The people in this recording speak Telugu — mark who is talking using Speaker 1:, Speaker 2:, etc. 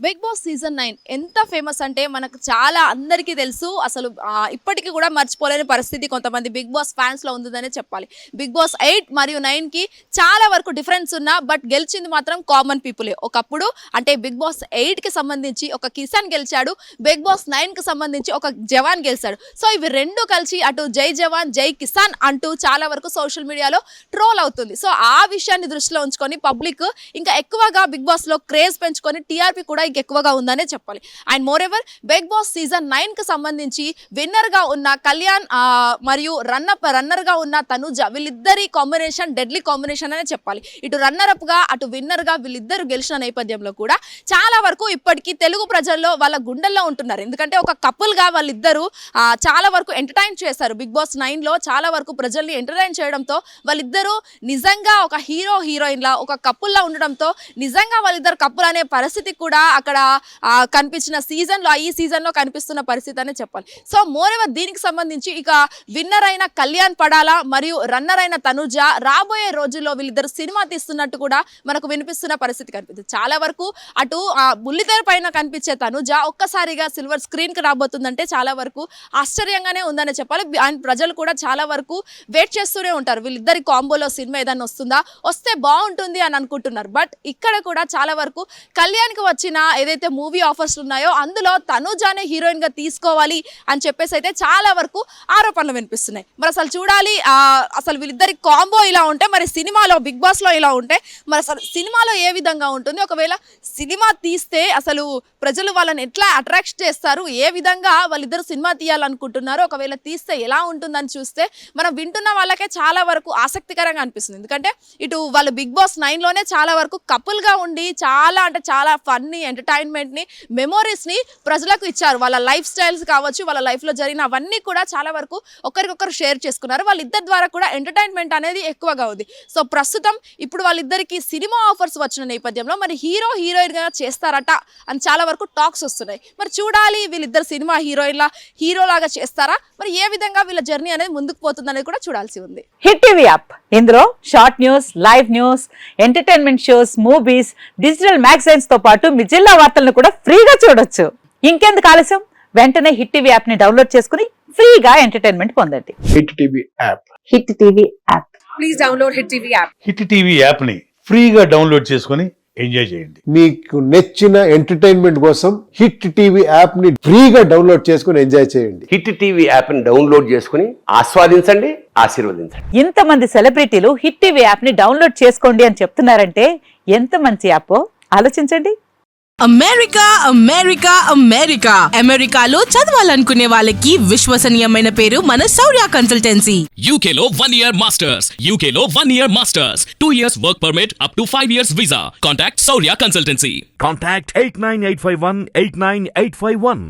Speaker 1: బిగ్ బాస్ సీజన్ 9 ఎంత ఫేమస్ అంటే మనకు చాలా అందరికీ తెలుసు. అసలు ఇప్పటికీ కూడా మర్చిపోలేని పరిస్థితి కొంతమంది బిగ్ బాస్ ఫ్యాన్స్లో ఉందని చెప్పాలి. బిగ్ బాస్ 8 మరియు 9కి చాలా వరకు డిఫరెన్స్ ఉన్నా బట్ గెలిచింది మాత్రం కామన్ పీపులే. ఒకప్పుడు అంటే బిగ్ బాస్ 8కి సంబంధించి ఒక కిసాన్ గెలిచాడు, బిగ్ బాస్ 9కి సంబంధించి ఒక జవాన్ గెలిచాడు. సో ఇవి రెండు కలిసి అటు జై జవాన్ జై కిసాన్ అంటూ చాలా వరకు సోషల్ మీడియాలో ట్రోల్ అవుతుంది. సో ఆ విషయాన్ని దృష్టిలో ఉంచుకొని పబ్లిక్ ఇంకా ఎక్కువగా బిగ్ బాస్లో క్రేజ్ పెంచుకొని టీఆర్పీ కూడా ఎక్కువగా ఉందనే చెప్పాలి. And moreover Bigg Boss season 9కి సంబంధించి విన్నర్గా ఉన్న కళ్యాణ్ మరియు రన్నర్గా ఉన్న తనుజ, వీళ్ళిద్దరి కాంబినేషన్ డెడ్లీ కాంబినేషన్ అనే చెప్పాలి. ఇటు రన్నర్అప్గా అటు విన్నర్గా వీళ్ళిద్దరు గెలిచిన నేపథ్యంలో కూడా చాలా వరకు ఇప్పటికీ తెలుగు ప్రజల్లో వాళ్ళ గుండెల్లో ఉంటున్నారు. ఎందుకంటే ఒక కపుల్గా వాళ్ళిద్దరూ చాలా వరకు ఎంటర్టైన్ చేశారు. బిగ్ బాస్ 9లో చాలా వరకు ప్రజల్ని ఎంటర్టైన్ చేయడంతో వాళ్ళిద్దరూ నిజంగా ఒక హీరోయిన్లా ఒక కపుల్లా ఉండడంతో నిజంగా వాళ్ళిద్దరు కపుల్ అనే పరిస్థితి కూడా అక్కడ కనిపించిన సీజన్లో ఈ సీజన్లో కనిపిస్తున్న పరిస్థితి అనే చెప్పాలి. సో మోర్ ఎవర్ దీనికి సంబంధించి ఇక విన్నర్ అయిన కళ్యాణ్ పడాలా మరియు రన్నర్ అయిన తనుజ రాబోయే రోజుల్లో వీళ్ళిద్దరు సినిమా తీస్తున్నట్టు కూడా మనకు వినిపిస్తున్న పరిస్థితి కనిపిస్తుంది. చాలా వరకు అటు బుల్లితెర పైన కనిపించే తనుజ ఒక్కసారిగా సిల్వర్ స్క్రీన్కి రాబోతుందంటే చాలా వరకు ఆశ్చర్యంగానే ఉందనే చెప్పాలి. అండ్ ప్రజలు కూడా చాలా వరకు వెయిట్ చేస్తూనే ఉంటారు వీళ్ళిద్దరి కాంబోలో సినిమా ఏదైనా వస్తే బాగుంటుంది అని అనుకుంటున్నారు. బట్ ఇక్కడ కూడా చాలా వరకు కళ్యాణ్కి వచ్చిన ఏదైతే మూవీ ఆఫర్స్ ఉన్నాయో అందులో తనుజానే హీరోయిన్ గా తీసుకోవాలి అని చెప్పేసి అయితే చాలా వరకు ఆరోపణలు వినిపిస్తున్నాయి. మరి అసలు చూడాలి అసలు వీళ్ళిద్దరి కాంబో ఇలా ఉంటే మరి సినిమాలో బిగ్ బాస్ లో ఇలా ఉంటే మరి అసలు సినిమాలో ఏ విధంగా ఉంటుంది, ఒకవేళ సినిమా తీస్తే అసలు ప్రజలు వాళ్ళని ఎట్లా అట్రాక్ట్ చేస్తారు, ఏ విధంగా వాళ్ళిద్దరు సినిమా తీయాలనుకుంటున్నారు, ఒకవేళ తీస్తే ఎలా ఉంటుందని చూస్తే మనం వింటున్న వాళ్ళకే చాలా వరకు ఆసక్తికరంగా అనిపిస్తుంది. ఎందుకంటే ఇటు వాళ్ళు బిగ్ బాస్ 9లోనే చాలా వరకు కపుల్ గా ఉండి చాలా అంటే చాలా ఫన్నీ ఎంటర్టైన్మెంట్ ని మెమోరీస్ ని ప్రజలకు ఇచ్చారు. వాళ్ళ లైఫ్ స్టైల్స్ కావచ్చు, వాళ్ళ లైఫ్ లో జరిగిన అవన్నీ కూడా చాలా వరకు ఒకరికొకరు షేర్ చేసుకున్నారు. వాళ్ళిద్దరి ద్వారా కూడా ఎంటర్టైన్మెంట్ అనేది ఎక్కువగా ఉంది. సో ప్రస్తుతం ఇప్పుడు వాళ్ళిద్దరికి సినిమా ఆఫర్స్ వచ్చిన నేపథ్యంలో మరి హీరోయిన్ గా చేస్తారట అని చాలా వరకు టాక్స్ వస్తున్నాయి. మరి చూడాలి వీళ్ళిద్దరు సినిమా హీరోలాగా చేస్తారా, మరి ఏ విధంగా వీళ్ళ జర్నీ అనేది ముందుకు పోతుంది అనేది కూడా చూడాల్సి ఉంది.
Speaker 2: హిట్ టీవీ యాప్ ఇందులో short news, live news, entertainment shows, movies, digital magazines తో పాటు మీ జిల్లా వార్తలను కూడా ఫ్రీగా చూడొచ్చు. ఇంకెందుకు ఆలస్యం, వెంటనే హిట్ టీవీ యాప్ ని డౌన్లోడ్ చేసుకుని ఫ్రీగా ఎంటర్టైన్మెంట్ పొందండి.
Speaker 3: Hit TV app.
Speaker 2: Hit TV app.
Speaker 4: Please download hit TV app.
Speaker 5: Hit TV app ని ఫ్రీగా డౌన్లోడ్ చేసుకుని ఎంజాయ్ చేయండి.
Speaker 3: మీకు నచ్చిన ఎంటర్టైన్మెంట్ కోసం హిట్ టీవీ యాప్ ని ఫ్రీగా డౌన్లోడ్ చేసుకుని ఎంజాయ్ చేయండి.
Speaker 6: హిట్ టీవీ యాప్ ని డౌన్లోడ్ చేసుకుని ఆస్వాదించండి, ఆశీర్వదించండి.
Speaker 2: ఇంతమంది సెలబ్రిటీలు హిట్ టీవీ యాప్ ని డౌన్లోడ్ చేసుకోండి అని చెప్తున్నారంటే ఎంత మంచి యాప్ ఆలోచించండి.
Speaker 7: అమెరికాలో చదవాలనుకునే వాళ్ళకి విశ్వసనీయమైన పేరు మన శౌర్య కన్సల్టెన్సీ.
Speaker 8: UK లో 1 year masters, UK లో 1 year masters, 2 years work permit up to 5 years visa. Contact Saurya Consultancy.
Speaker 9: Contact 89851 89851.